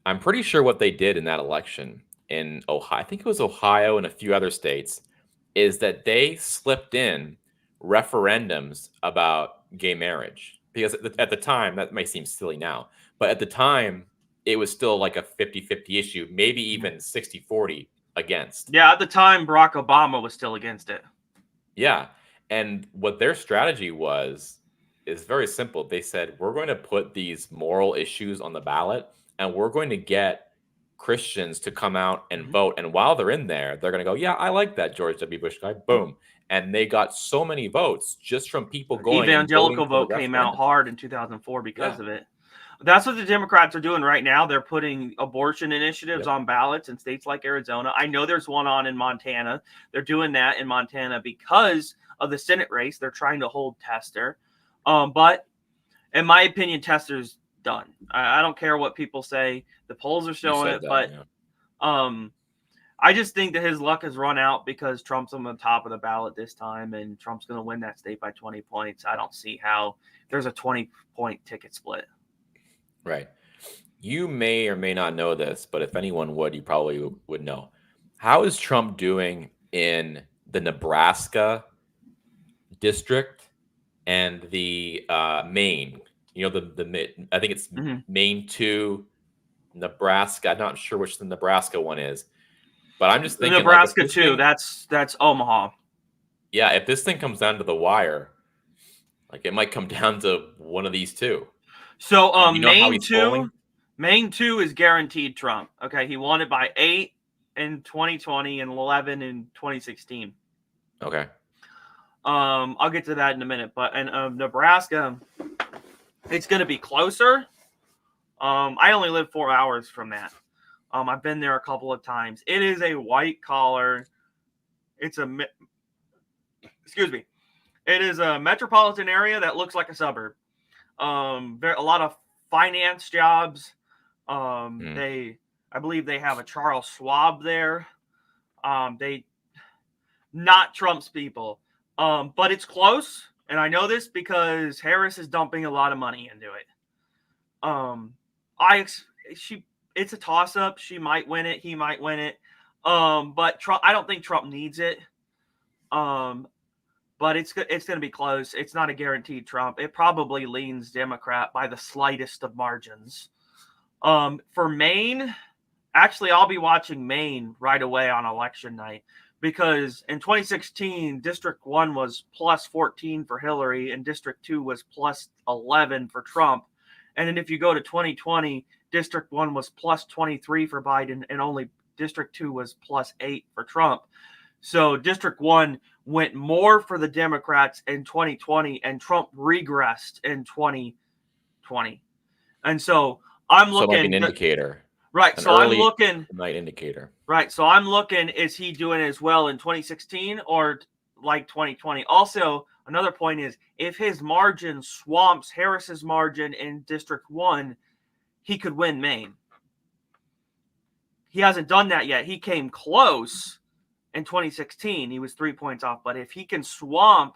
I'm pretty sure what they did in that election in Ohio, I think it was Ohio and a few other states, is that they slipped in referendums about gay marriage. Because at the time, that may seem silly now, but at the time, it was still like a 50-50 issue, maybe even 60-40 against. Yeah, at the time, Barack Obama was still against it. Yeah. And what their strategy was is very simple. They said, we're going to put these moral issues on the ballot, and we're going to get Christians to come out and vote. And while they're in there, they're going to go, yeah, I like that George W. Bush guy. Boom. And they got so many votes just from people going. Evangelical vote came out hard in 2004 because of it. That's what the Democrats are doing right now. They're putting abortion initiatives on ballots in states like Arizona. I know there's one on in Montana. They're doing that in Montana because of the Senate race. They're trying to hold Tester. But in my opinion, Tester's done. I don't care what people say. The polls are showing it. But I just think that his luck has run out because Trump's on the top of the ballot this time, and Trump's going to win that state by 20 points. I don't see how there's a 20-point ticket split. Right. You may or may not know this, but if anyone would, you probably would know. How is Trump doing in the Nebraska district and the Maine? You know, I think it's Maine 2, Nebraska. I'm not sure which the Nebraska one is, but I'm just thinking Nebraska 2. That's Omaha. Yeah, if this thing comes down to the wire, like it might come down to one of these two. So Maine 2 is guaranteed Trump. Okay, he won it by 8 in 2020 and 11 in 2016. Okay. I'll get to that in a minute, but in Nebraska, it's going to be closer. I only live 4 hours from that. I've been there a couple of times. It is a white collar. It is a metropolitan area that looks like a suburb. A lot of finance jobs. I believe they have a Charles Schwab there. They not Trump's people. But it's close, and I know this because Harris is dumping a lot of money into it. It's a toss-up. She might win it. He might win it. But Trump, I don't think Trump needs it. But it's going to be close. It's not a guaranteed Trump. It probably leans Democrat by the slightest of margins. For Maine, actually, I'll be watching Maine right away on election night because in 2016, District 1 was plus 14 for Hillary and District 2 was plus 11 for Trump. And then if you go to 2020, District 1 was plus 23 for Biden, and only District 2 was plus 8 for Trump. So District 1 went more for the Democrats in 2020, and Trump regressed in 2020. And so I'm looking. So like an indicator. Right. An So I'm early looking. night indicator. Right. So I'm looking, is he doing as well in 2016 or like 2020? Also, another point is if his margin swamps Harris's margin in District 1, he could win Maine. He hasn't done that yet. He came close in 2016. He was 3 points off. But if he can swamp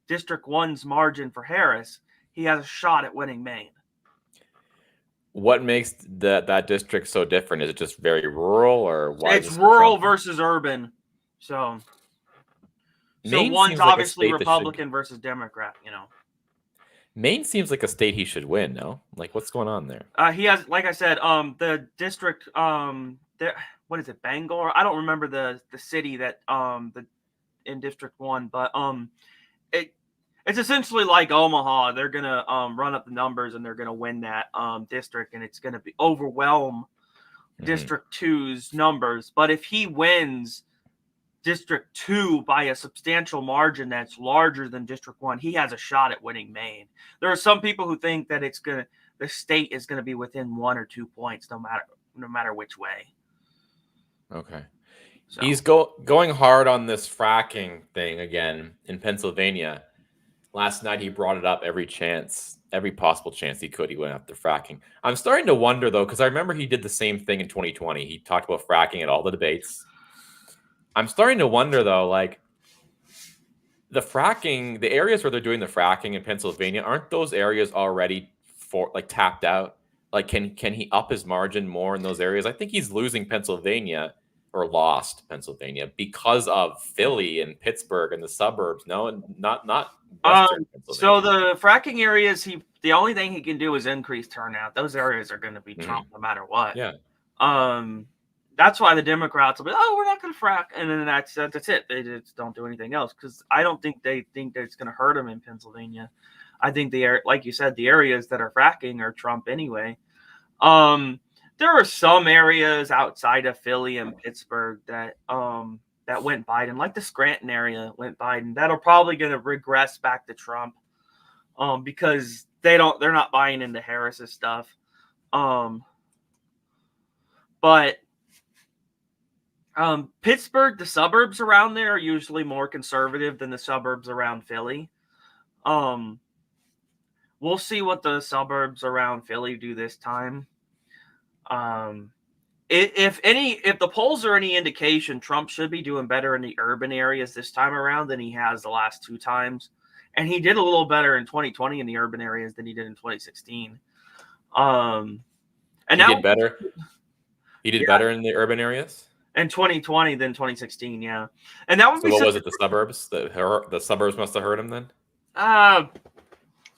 District 1's margin for Harris, he has a shot at winning Maine. What makes that district so different? Is it just very rural, or why? It's rural versus urban. So Maine one's seems like a obviously state that Republican versus Democrat, Maine seems like a state he should win, no? Like, what's going on there? He has, like I said, the district, what is it, Bangor? I don't remember the city that in District 1, but it's essentially like Omaha. They're gonna run up the numbers and they're gonna win that district, and it's gonna be overwhelm District 2's numbers. But if he wins District 2 by a substantial margin that's larger than District 1, he has a shot at winning Maine. There are some people who think that the state is gonna be within 1 or 2 points, no matter which way. Okay. So. He's going hard on this fracking thing again in Pennsylvania. Last night he brought it up every possible chance he could. He went after fracking. I'm starting to wonder though, because I remember he did the same thing in 2020. He talked about fracking at all the debates. I'm starting to wonder though, like the fracking, the areas where they're doing the fracking in Pennsylvania, aren't those areas already tapped out? Like, can he up his margin more in those areas? I think he's losing Pennsylvania, or lost Pennsylvania, because of Philly and Pittsburgh and the suburbs. No, not Western Pennsylvania. So the fracking areas, the only thing he can do is increase turnout. Those areas are going to be Trump no matter what. Yeah. That's why the Democrats will be, we're not going to frack, and then that's it. They just don't do anything else, because I don't think they think that it's going to hurt them in Pennsylvania. I think like you said, the areas that are fracking are Trump anyway. There are some areas outside of Philly and Pittsburgh that went Biden, like the Scranton area went Biden. That'll probably going to regress back to Trump, because they're not buying into Harris's stuff. But Pittsburgh, the suburbs around there are usually more conservative than the suburbs around Philly. We'll see what the suburbs around Philly do this time. If the polls are any indication, Trump should be doing better in the urban areas this time around than he has the last 2 times. And he did a little better in 2020 in the urban areas than he did in 2016. And he did better. He did better in the urban areas in 2020 than 2016. Yeah, and that would be. What was it? The suburbs? The suburbs must have hurt him then.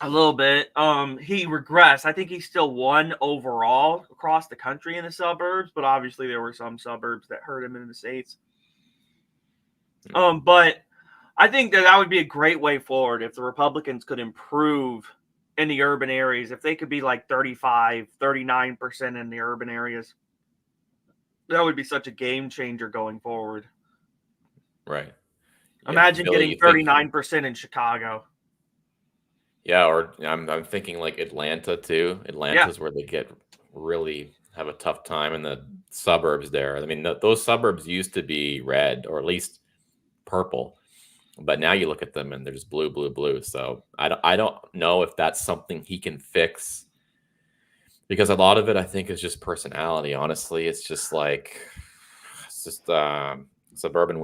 A little bit. He regressed. I think he still won overall across the country in the suburbs, but obviously there were some suburbs that hurt him in the states. But I think that would be a great way forward if the Republicans could improve in the urban areas. If they could be like 35, 39% in the urban areas, that would be such a game changer going forward. Right. Imagine getting 39% in Chicago. Yeah, or I'm thinking like Atlanta too. Atlanta's where they really have a tough time in the suburbs there. I mean, those suburbs used to be red, or at least purple, but now you look at them and they're just blue, blue, blue. So I don't know if that's something he can fix, because a lot of it I think is just personality. Honestly, it's just suburban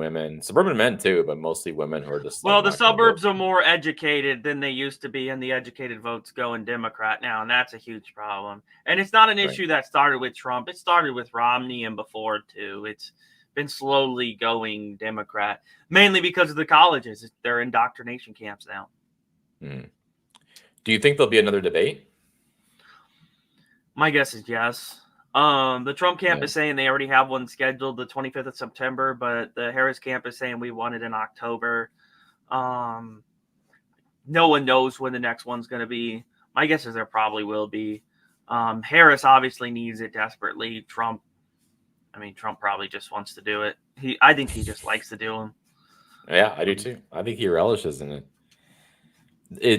men too, but mostly women who are just the suburbs are more educated than they used to be, and the educated votes going Democrat now, and that's a huge problem. And it's not an issue that started with Trump. It started with Romney and before too. It's been slowly going Democrat, mainly because of the colleges. They're indoctrination camps now. Do you think there'll be another debate? My guess is yes. The Trump camp is saying they already have one scheduled the 25th of September, but the Harris camp is saying we want it in October. No one knows when the next one's going to be. My guess is there probably will be. Harris obviously needs it desperately. Trump probably just wants to do it. I think he just likes to do them. Yeah, I do too. I think he relishes in it.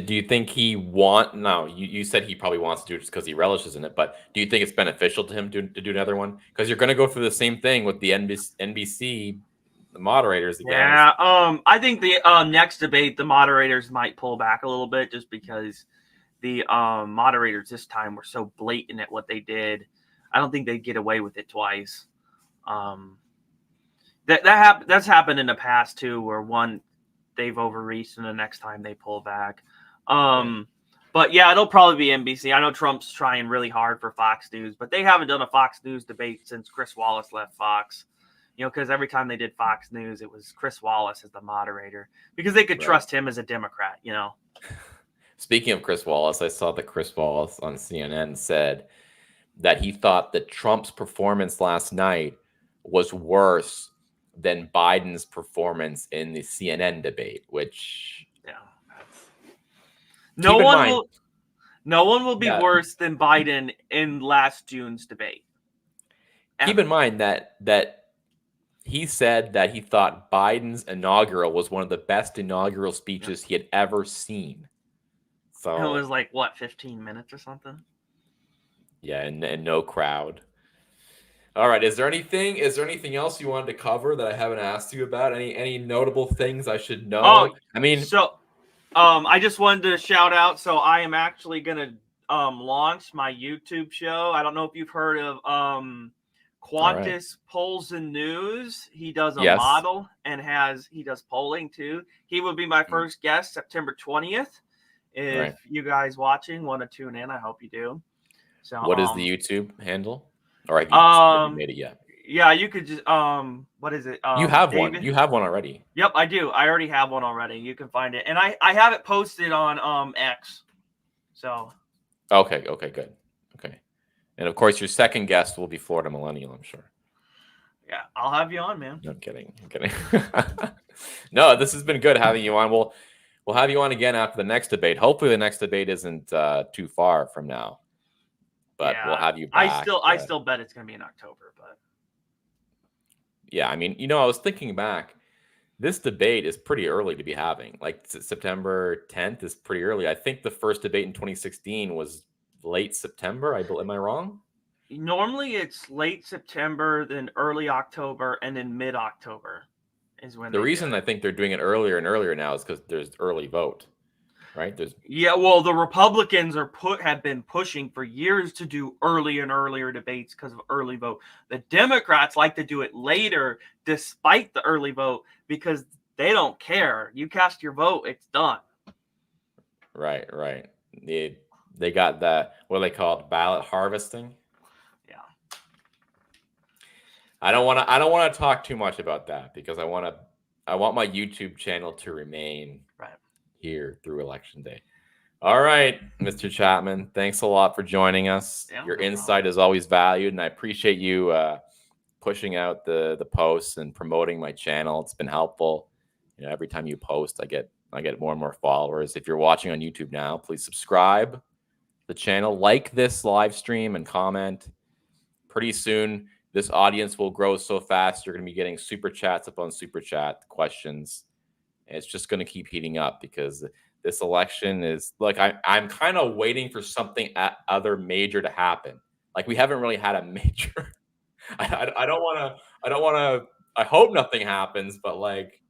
Do you think no, you said he probably wants to do it just because he relishes in it, but do you think it's beneficial to him to do another one? Because you're going to go through the same thing with the NBC the moderators again. Yeah, I think the next debate, the moderators might pull back a little bit just because the moderators this time were so blatant at what they did. I don't think they'd get away with it twice. That's happened in the past too, where one they've overreached and the next time they pull back. But yeah, it'll probably be NBC. I know Trump's trying really hard for Fox News, but they haven't done a Fox News debate since Chris Wallace left Fox. Because every time they did Fox News, it was Chris Wallace as the moderator because they could trust him as a Democrat. Speaking of Chris Wallace, I saw that Chris Wallace on CNN said that he thought that Trump's performance last night was worse than Biden's performance in the CNN debate, which no one will be worse than Biden in last June's debate. Keep in mind that he said that he thought Biden's inaugural was one of the best inaugural speeches he had ever seen. So it was like 15 minutes or something. Yeah, and no crowd. All right. Is there anything else you wanted to cover that I haven't asked you about? Any notable things I should know? Oh, I just wanted to shout out. So I am actually gonna launch my YouTube show. I don't know if you've heard of Qantas Polls and News. He does a model and he does polling too. He will be my first guest September 20th. If you guys watching want to tune in, I hope you do. So what is the YouTube handle? Or have you made it yet? Yeah, you could just what is it? You have David? One. You have one already. Yep, I do. I already have one already. You can find it. And I have it posted on X. So Okay, good. Okay. And of course your second guest will be Florida Millennial, I'm sure. Yeah, I'll have you on, man. No, I'm kidding. No, this has been good having you on. We'll have you on again after the next debate. Hopefully the next debate isn't too far from now. But we'll have you back. I still bet it's going to be in October, but yeah, I mean, I was thinking back. This debate is pretty early to be having. Like September 10th is pretty early. I think the first debate in 2016 was late September. Am I wrong? Normally it's late September, then early October, and then mid-October is when the reason I think they're doing it earlier and earlier now is because there's early vote. Right? Well, the Republicans have been pushing for years to do early and earlier debates because of early vote. The Democrats like to do it later despite the early vote because they don't care. You cast your vote, it's done. Right. They got that, what they call it, ballot harvesting. Yeah. I don't want to talk too much about that because I want my YouTube channel to remain here through Election Day. All right, Mr. Chapman, thanks a lot for joining us. Yeah, your insight is always valued, and I appreciate you pushing out the posts and promoting my channel. It's been helpful. Every time you post, I get more and more followers. If you're watching on YouTube now, please subscribe to the channel, like this live stream, and comment. Pretty soon, this audience will grow so fast, you're going to be getting super chats upon super chat questions. It's just going to keep heating up because this election is like I'm kind of waiting for something other major to happen. Like we haven't really had a major. I don't want to. I hope nothing happens, but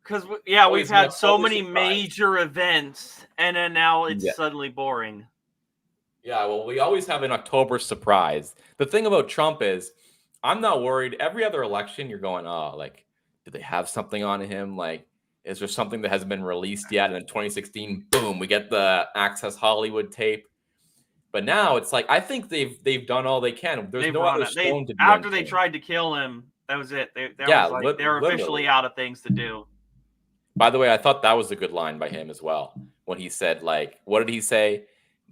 because we've had so many major events, and then now it's suddenly boring. Yeah, well, we always have an October surprise. The thing about Trump is, I'm not worried. Every other election, you're going, do they have something on him? Is there something that hasn't been released yet? And in 2016, boom, we get the Access Hollywood tape. But now it's I think they've done all they can. There's no other stone to be after they tried to kill him. That was it. They're officially out of things to do. By the way, I thought that was a good line by him as well when he said, what did he say?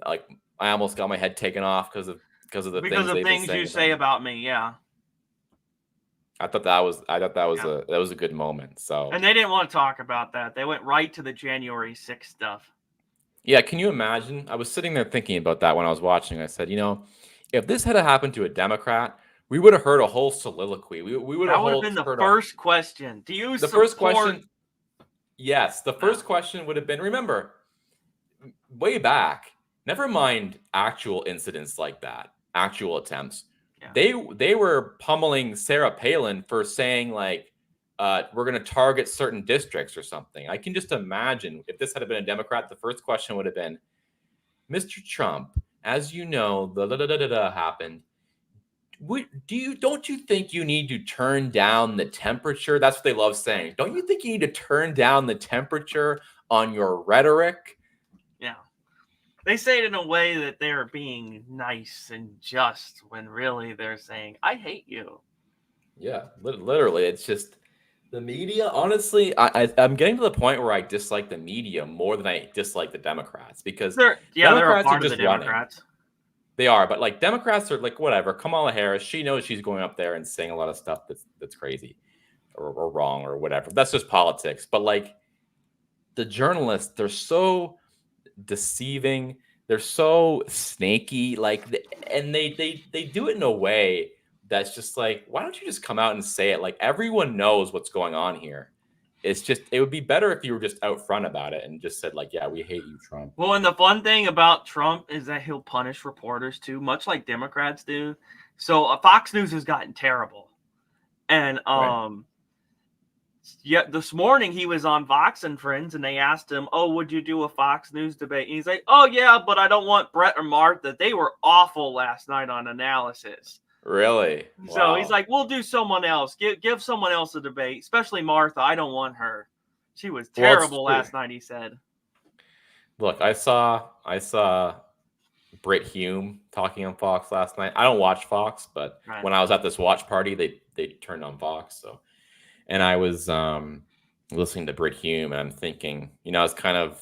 I almost got my head taken off because of the things you say about me. Yeah. I thought that was a good moment. So, and they didn't want to talk about that. They went right to the January 6th stuff. Yeah, can you imagine? I was sitting there thinking about that when I was watching. I said, if this had happened to a Democrat, we would have heard a whole soliloquy. We would have That would have been the heard first question. Do you the first support? question. Yes, the first question would have been, remember, way back, never mind actual incidents like that, actual attempts. Yeah. They were pummeling Sarah Palin for saying like, we're going to target certain districts or something. I can just imagine if this had been a Democrat, the first question would have been, Mr. Trump, as you know, the happened. Don't you think you need to turn down the temperature? That's what they love saying. Don't you think you need to turn down the temperature on your rhetoric? Yeah. They say it in a way that they're being nice and just when really they're saying, I hate you. Yeah, literally. It's just the media. Honestly, I'm getting to the point where I dislike the media more than I dislike the Democrats because Democrats are just running. They are, but like Democrats are like whatever. Kamala Harris, she knows she's going up there and saying a lot of stuff that's crazy or wrong or whatever. That's just politics. But like the journalists, they're so deceiving. They're so snaky. Like, and they do it in a way that's just like, why don't you just come out and say it? Like everyone knows what's going on here. It's just, it would be better if you were just out front about it and just said like, yeah, we hate you, Trump. Well, and the fun thing about Trump is that he'll punish reporters too, much like Democrats do. So Fox News has gotten terrible. And yeah, this morning he was on Fox and Friends and they asked him, oh, would you do a Fox News debate? And he's like, oh yeah, but I don't want Brett or Martha. They were awful last night on analysis. Really? Wow. So he's like, we'll do someone else. Give someone else a debate, especially Martha. I don't want her. She was terrible last night, he said. Look, I saw Britt Hume talking on Fox last night. I don't watch Fox, but when I was at this watch party, they turned on Fox. So, and I was listening to Britt Hume, and I'm thinking, I was kind of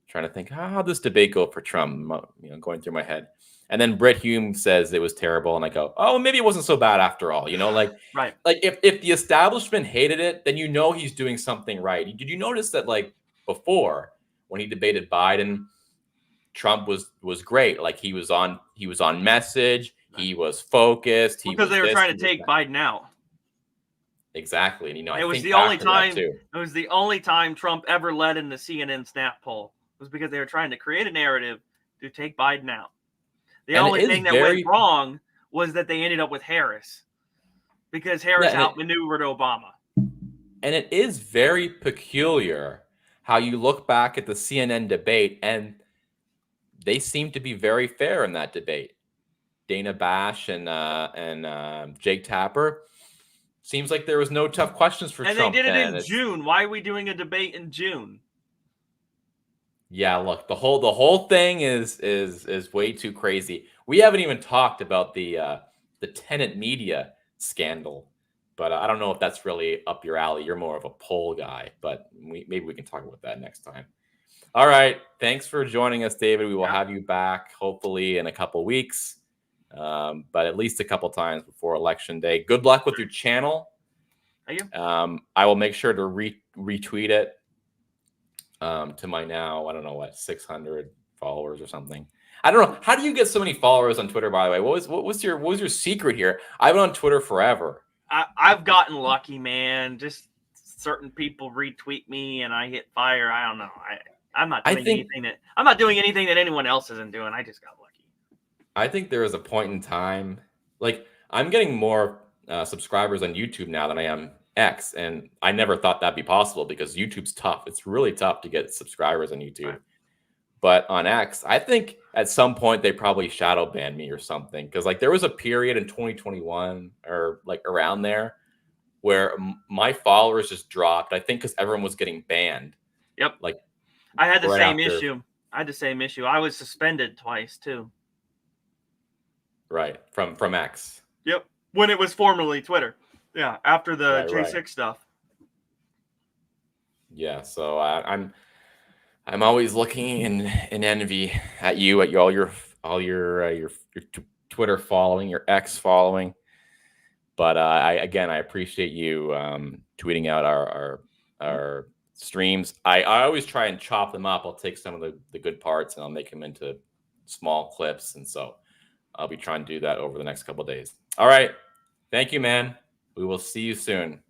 trying to think, how'd this debate go for Trump? Going through my head. And then Britt Hume says it was terrible, and I go, oh, maybe it wasn't so bad after all. Like if the establishment hated it, then he's doing something right. Did you notice that like before when he debated Biden, Trump was great. Like he was on message, he was focused. Because they were trying to take Biden out. Exactly, and it was the only time. It was the only time Trump ever led in the CNN Snap poll. It was because they were trying to create a narrative to take Biden out. The only thing that went wrong was that they ended up with Harris because Harris outmaneuvered Obama. And it is very peculiar how you look back at the CNN debate, and they seem to be very fair in that debate. Dana Bash and Jake Tapper. Seems like there was no tough questions for Trump. And they did it in June. Why are we doing a debate in June? Yeah, look, the whole thing is way too crazy. We haven't even talked about the tenant media scandal, but I don't know if that's really up your alley. You're more of a poll guy, but maybe we can talk about that next time. All right, thanks for joining us, David. We will have you back hopefully in a couple weeks, but at least a couple times before Election Day. Good luck with your channel. Thank you. I will make sure to retweet it. To my now, I don't know 600 followers or something. I don't know. How do you get so many followers on Twitter, by the way? What was your secret here? I've been on Twitter forever. I've gotten lucky, man. Just certain people retweet me and I hit fire. I don't know. I'm not doing anything that anyone else isn't doing. I just got lucky. I think there is a point in time, like I'm getting more subscribers on YouTube now than I am X, and I never thought that'd be possible because YouTube's tough. It's really tough to get subscribers on YouTube. Right. But on X, I think at some point they probably shadow banned me or something, because like there was a period in 2021 or like around there where my followers just dropped. I think because everyone was getting banned. Yep. Like I had the same issue. I was suspended twice too. Right. From X. Yep. When it was formerly Twitter. Yeah, after the J6 stuff. Yeah, so I'm always looking in envy at you, at all your Twitter following, your X following. But I appreciate you tweeting out our streams. I always try and chop them up. I'll take some of the good parts and I'll make them into small clips. And so I'll be trying to do that over the next couple of days. All right. Thank you, man. We will see you soon.